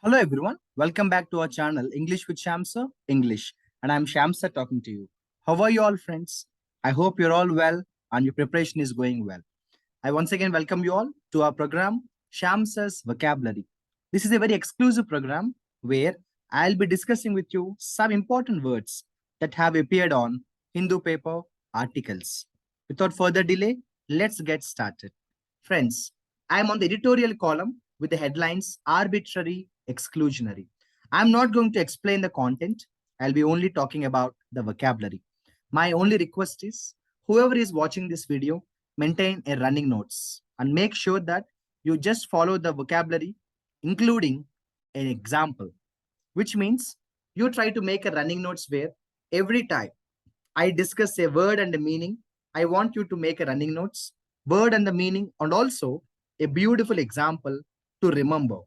Hello everyone, welcome back to our channel English with SHYAM Sir, English, and I'm SHYAM Sir talking to you. How are you all friends? I hope you're all well and your preparation is going well. I once again welcome you all to our program SHYAM Sir's Vocabulary. This is a very exclusive program where I'll be discussing with you some important words that have appeared on Hindu paper articles. Without further delay, let's get started. Friends, I'm on the editorial column with the headlines arbitrary, exclusionary. I'm not going to explain the content. I'll be only talking about the vocabulary. My only request is whoever is watching this video, maintain a running notes and make sure that you just follow the vocabulary, including an example, which means you try to make a running notes where every time I discuss a word and a meaning, I want you to make a running notes, word and the meaning, and also a beautiful example to remember.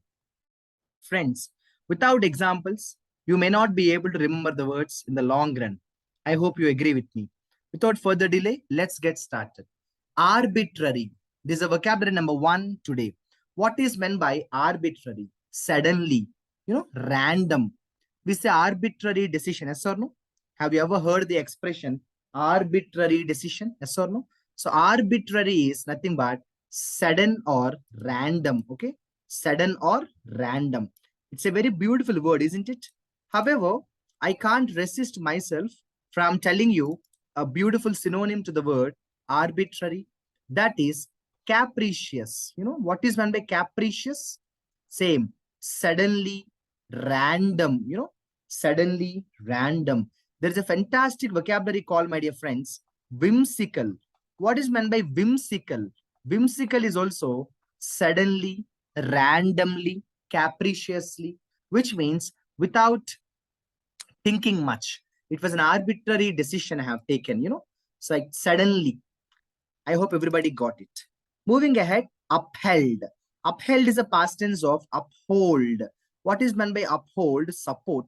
Friends, without examples, you may not be able to remember the words in the long run. I hope you agree with me. Without further delay, let's get started. Arbitrary. This is a vocabulary number 1 today. What is meant by arbitrary? Suddenly, random. We say arbitrary decision, yes or no? Have you ever heard the expression arbitrary decision, yes or no? So arbitrary is nothing but sudden or random, okay? Sudden or random. It's a very beautiful word, isn't it? However, I can't resist myself from telling you a beautiful synonym to the word arbitrary. That is capricious. You know what is meant by capricious? Same. Suddenly, random. Suddenly, random. There is a fantastic vocabulary called, my dear friends, whimsical. What is meant by whimsical? Whimsical is also suddenly, randomly, capriciously, which means without thinking much. It was an arbitrary decision I have taken. So like suddenly. I hope everybody got it. Moving ahead, upheld. Upheld is a past tense of uphold. What is meant by uphold? Support.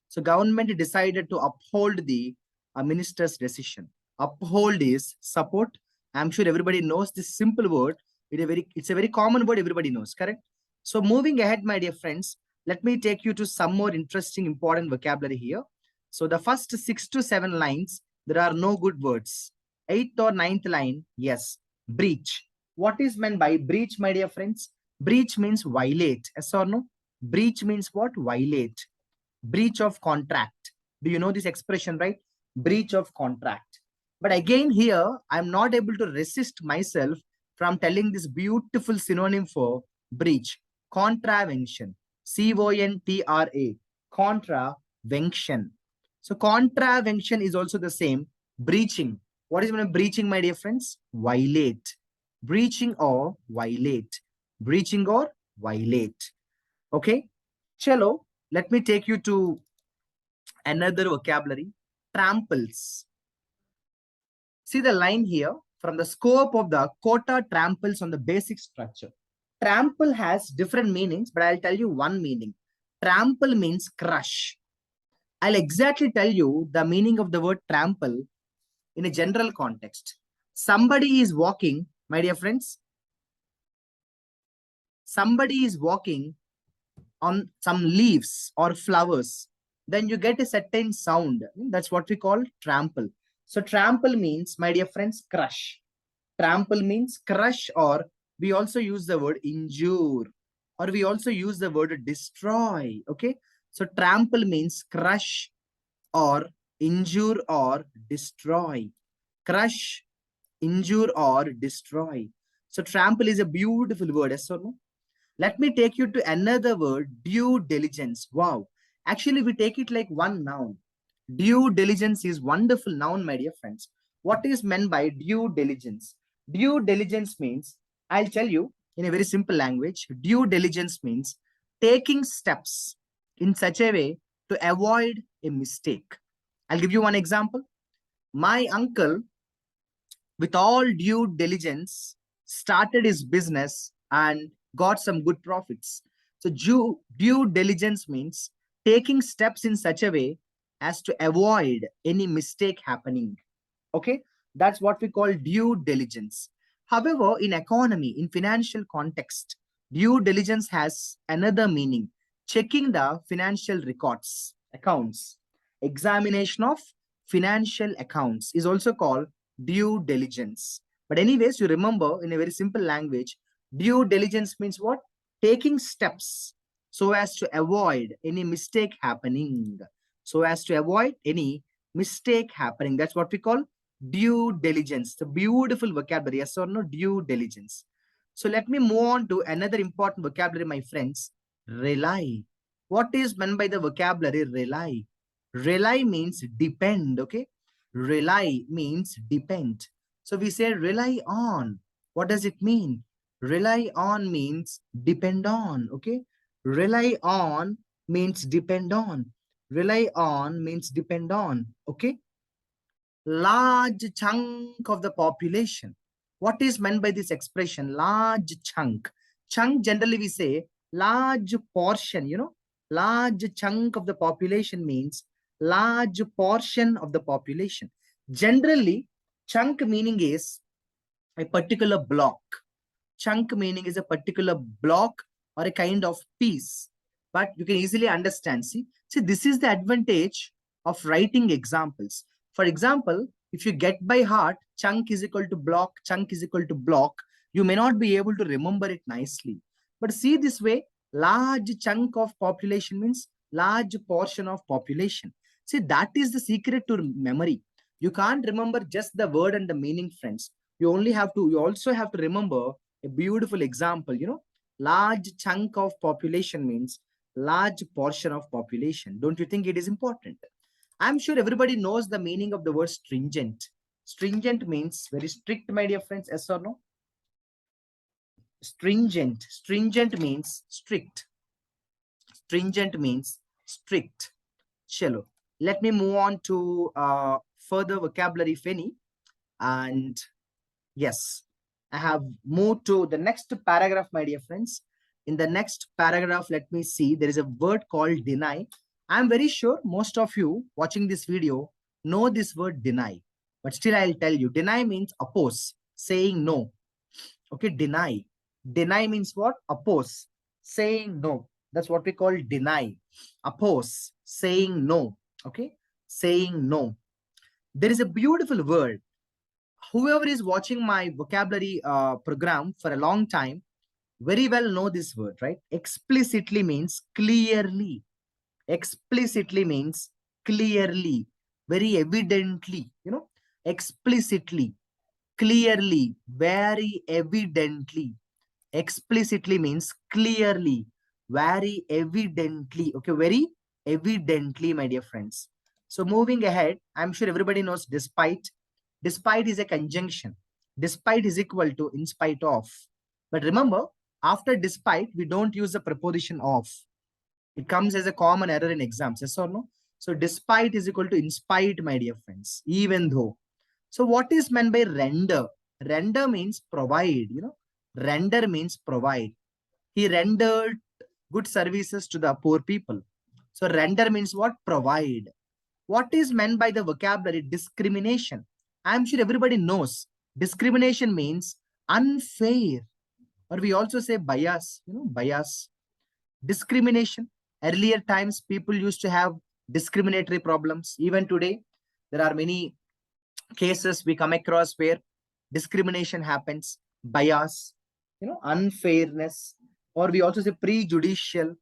So government decided to uphold the minister's decision. Uphold is support. I'm sure everybody knows this simple word. It's a very common word everybody knows, correct? So moving ahead, my dear friends, let me take you to some more interesting, important vocabulary here. So the first 6 to 7 lines, there are no good words. 8th or 9th line, yes, breach. What is meant by breach, my dear friends? Breach means violate, yes or no? Breach means what? Violate. Breach of contract. Do you know this expression, right? Breach of contract. But again here, I'm not able to resist myself from telling this beautiful synonym for breach. Contravention. C-O-N-T-R-A. Contravention. So contravention is also the same. Breaching. What is breaching, my dear friends? Violate. Breaching or violate. Breaching or violate. Okay. Chalo, let me take you to another vocabulary. Tramples. See the line here. From the scope of the quota tramples on the basic structure. Trample has different meanings, but I'll tell you one meaning. Trample means crush. I'll exactly tell you the meaning of the word trample in a general context. Somebody is walking, my dear friends. Somebody is walking on some leaves or flowers. Then you get a certain sound. That's what we call trample. So trample means, my dear friends, crush. Trample means crush, or we also use the word injure, or we also use the word destroy. Okay. So trample means crush or injure or destroy. Crush, injure or destroy. So trample is a beautiful word, yes or no? Let me take you to another word, due diligence. Wow. Actually, we take it like one noun. Due diligence is wonderful noun, my dear friends. What is meant by due diligence? Due diligence means, I'll tell you in a very simple language, due diligence means taking steps in such a way to avoid a mistake. I'll give you one example. My uncle, with all due diligence, started his business and got some good profits. So due diligence means taking steps in such a way as to avoid any mistake happening. Okay, that's what we call due diligence. However, in economy, in financial context, due diligence has another meaning. checking the financial records, accounts. Examination of financial accounts is also called due diligence. But anyways, you remember in a very simple language, due diligence means what? Taking steps so as to avoid any mistake happening. So as to avoid any mistake happening. That's what we call due diligence. The beautiful vocabulary, yes or no? Due diligence. So let me move on to another important vocabulary, my friends. Rely. What is meant by the vocabulary rely? Rely means depend, okay? Rely means depend. So we say rely on. What does it mean? Rely on means depend on, okay? Rely on means depend on. Rely on means depend on, okay? Large chunk of the population. What is meant by this expression? Large chunk. Chunk, generally we say large portion, large chunk of the population means large portion of the population. Generally, chunk meaning is a particular block. Chunk meaning is a particular block or a kind of piece. But you can easily understand. See, this is the advantage of writing examples. For example, if you get by heart, chunk is equal to block, chunk is equal to block, you may not be able to remember it nicely. But see this way, large chunk of population means large portion of population. See, that is the secret to memory. You can't remember just the word and the meaning, friends. You also have to remember a beautiful example, large chunk of population means large portion of population. Don't you think it is important? I'm sure everybody knows the meaning of the word stringent. Stringent means very strict, my dear friends. Yes or no? Stringent. Stringent means strict. Stringent means strict. Chalo. Let me move on to further vocabulary, if any. And yes, I have moved to the next paragraph, my dear friends. In the next paragraph, let me see. There is a word called deny. I'm very sure most of you watching this video know this word deny. But still, I'll tell you. Deny means oppose, saying no. Okay, deny. Deny means what? Oppose, saying no. That's what we call deny. Oppose, saying no. Okay, saying no. There is a beautiful word. Whoever is watching my vocabulary program for a long time very well know this word, right? Explicitly means clearly. Explicitly means clearly, very evidently, explicitly, clearly, very evidently. Explicitly means clearly, very evidently. Okay, very evidently, my dear friends. So moving ahead, I'm sure everybody knows despite. Despite is a conjunction. Despite is equal to in spite of. But remember, after despite, we don't use the preposition of. It comes as a common error in exams, yes or no? So despite is equal to in spite, my dear friends, even though. So what is meant by render? Render means provide, Render means provide. He rendered good services to the poor people. So render means what? Provide. What is meant by the vocabulary discrimination? I'm sure everybody knows. Discrimination means unfair. Or we also say bias, bias. Discrimination. Earlier times, people used to have discriminatory problems. Even today, there are many cases we come across where discrimination happens, bias, unfairness, or we also say prejudicial,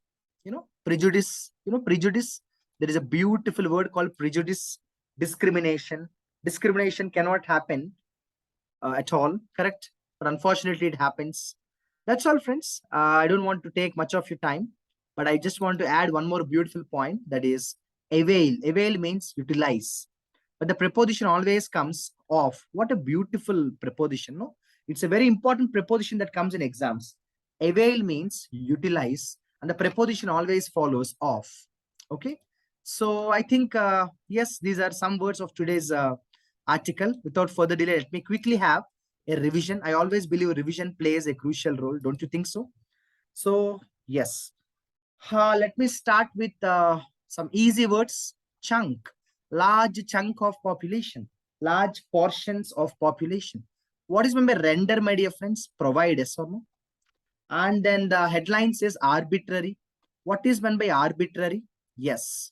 prejudice, prejudice. There is a beautiful word called prejudice, discrimination. Discrimination cannot happen at all, correct? But unfortunately, it happens. That's all, friends. I don't want to take much of your time, but I just want to add one more beautiful point, that is avail. Avail means utilize. But the preposition always comes off. What a beautiful preposition, no? It's a very important preposition that comes in exams. Avail means utilize, and the preposition always follows off. Okay. So I think, yes, these are some words of today's article. Without further delay, let me quickly have a revision. I always believe revision plays a crucial role. Don't you think so? So, yes. Let me start with some easy words. Chunk, large chunk of population, large portions of population. What is meant by render, my dear friends? Provide, yes or no? And then the headline says arbitrary. What is meant by arbitrary? Yes,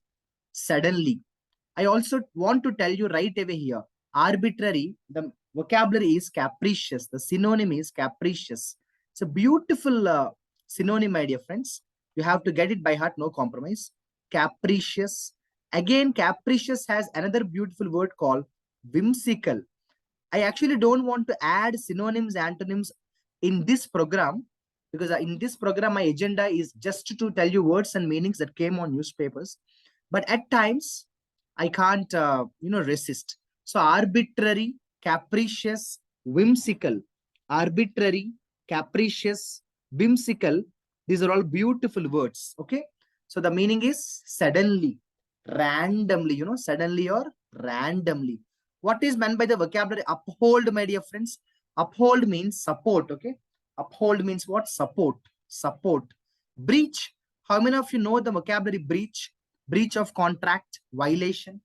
suddenly. I also want to tell you right away here, arbitrary, the vocabulary is capricious. The synonym is capricious. It's a beautiful synonym, my dear friends. You have to get it by heart, no compromise. Capricious. Again, capricious has another beautiful word called whimsical. I actually don't want to add synonyms, antonyms in this program, because in this program, my agenda is just to tell you words and meanings that came on newspapers. But at times, I can't, resist. So arbitrary, capricious, whimsical. Arbitrary, capricious, whimsical. These are all beautiful words. Okay. So the meaning is suddenly, randomly, suddenly or randomly. What is meant by the vocabulary uphold, my dear friends? Uphold means support. Okay. Uphold means what? Support. Support. Breach. How many of you know the vocabulary breach? Breach of contract, violation.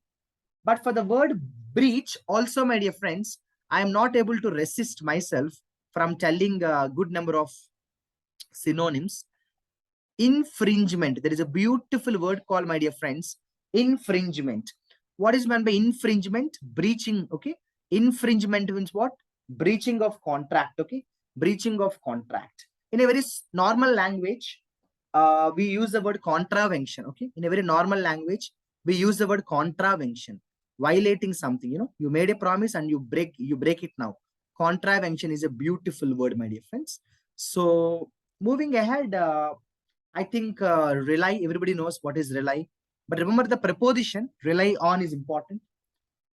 But for the word breach, also, my dear friends, I am not able to resist myself from telling a good number of synonyms. Infringement. There is a beautiful word called, my dear friends, infringement. What is meant by infringement? Breaching. Okay. Infringement means what? Breaching of contract. Okay. Breaching of contract. In a very normal language, we use the word contravention. Okay. In a very normal language, we use the word contravention. Violating something. You made a promise and you break it now. Contravention is a beautiful word, my dear friends. So moving ahead, I think rely, everybody knows what is rely. But remember the preposition, rely on is important.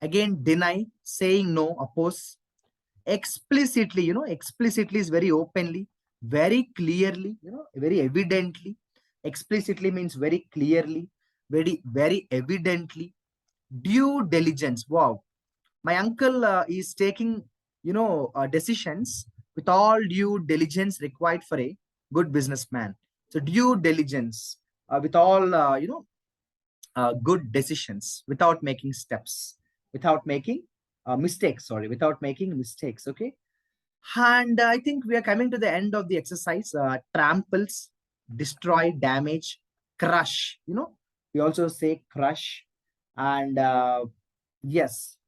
Again, deny, saying no, oppose. Explicitly, explicitly is very openly, very clearly, very evidently. Explicitly means very clearly, very evidently. Due diligence. Wow. My uncle is taking, decisions with all due diligence required for a good businessman. So due diligence with all, good decisions without making steps, without making mistakes, sorry, without making mistakes. Okay. And I think we are coming to the end of the exercise. Tramples, destroy, damage, crush. We also say crush. And yes,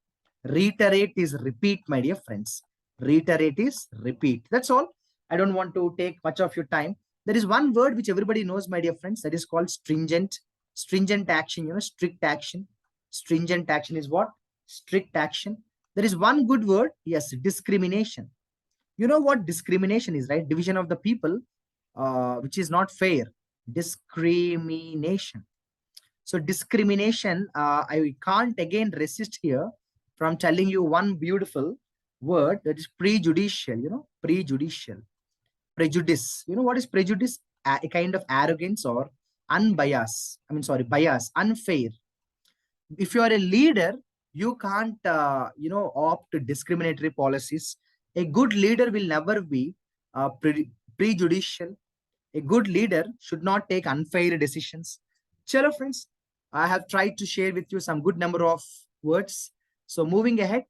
reiterate is repeat, my dear friends. Reiterate is repeat. That's all. I don't want to take much of your time. There is one word which everybody knows, my dear friends, that is called stringent. Stringent action, strict action. Stringent action is what? Strict action. There is one good word. Yes, discrimination. You know what discrimination is, right? Division of the people, which is not fair. Discrimination. So discrimination, I can't again resist here from telling you one beautiful word, that is prejudicial. Prejudicial. Prejudice. You know what is prejudice? A kind of arrogance or unbiased. Bias, unfair. If you are a leader, you can't, opt to discriminatory policies. A good leader will never be prejudicial. A good leader should not take unfair decisions. Chalo, friends, I have tried to share with you some good number of words. So moving ahead,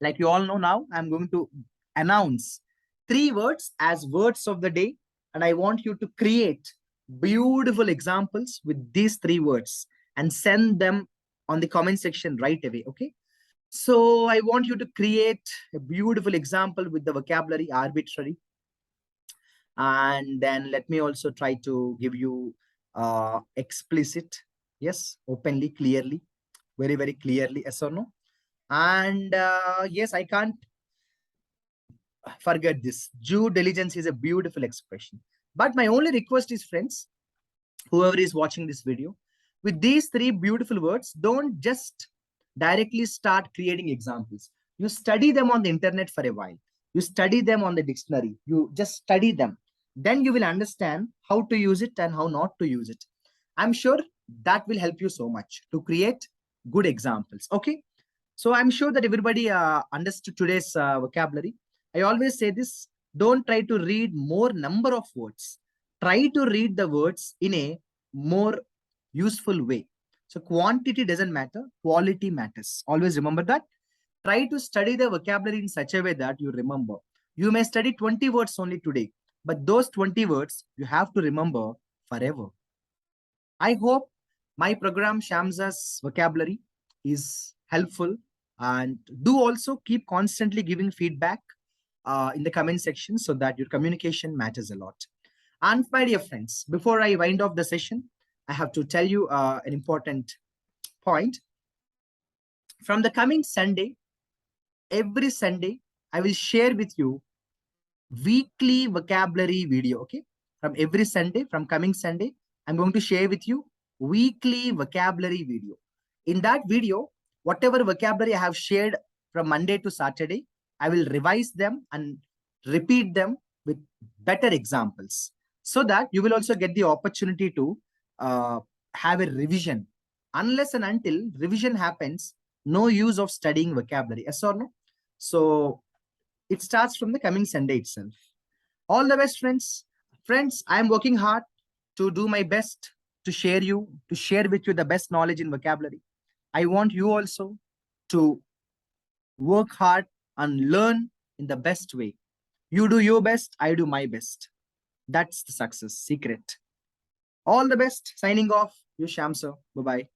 like you all know now, I'm going to announce 3 words as words of the day. And I want you to create beautiful examples with these 3 words and send them on the comment section right away. Okay. So I want you to create a beautiful example with the vocabulary arbitrary. And then let me also try to give you explicit. Yes, openly, clearly, very, very clearly, yes or no. And yes, I can't forget this. Due diligence is a beautiful expression. But my only request is, friends, whoever is watching this video, with these 3 beautiful words, don't just directly start creating examples. You study them on the internet for a while. You study them on the dictionary. You just study them. Then you will understand how to use it and how not to use it. I'm sure that will help you so much to create good examples. Okay. So I'm sure that everybody understood today's vocabulary. I always say this, don't try to read more number of words. Try to read the words in a more useful way. So quantity doesn't matter, quality matters. Always remember that. Try to study the vocabulary in such a way that you remember. You may study 20 words only today, but those 20 words you have to remember forever. I hope my program Shamsa's vocabulary is helpful, and do also keep constantly giving feedback in the comment section so that your communication matters a lot. And my dear friends, before I wind off the session, I have to tell you an important point. From the coming Sunday, every Sunday, I will share with you weekly vocabulary video. Okay, from every Sunday, from coming Sunday, I'm going to share with you weekly vocabulary video. In that video, whatever vocabulary I have shared from Monday to Saturday, I will revise them and repeat them with better examples, so that you will also get the opportunity to have a revision. Unless and until revision happens, no use of studying vocabulary. Yes or no? So it starts from the coming Sunday itself. All the best, friends. Friends, I am working hard to do my best to share with you the best knowledge in vocabulary. I want you also to work hard and learn in the best way. You do your best, I do my best. That's the success secret. All the best. Signing off. You Sham Sir. Bye-bye.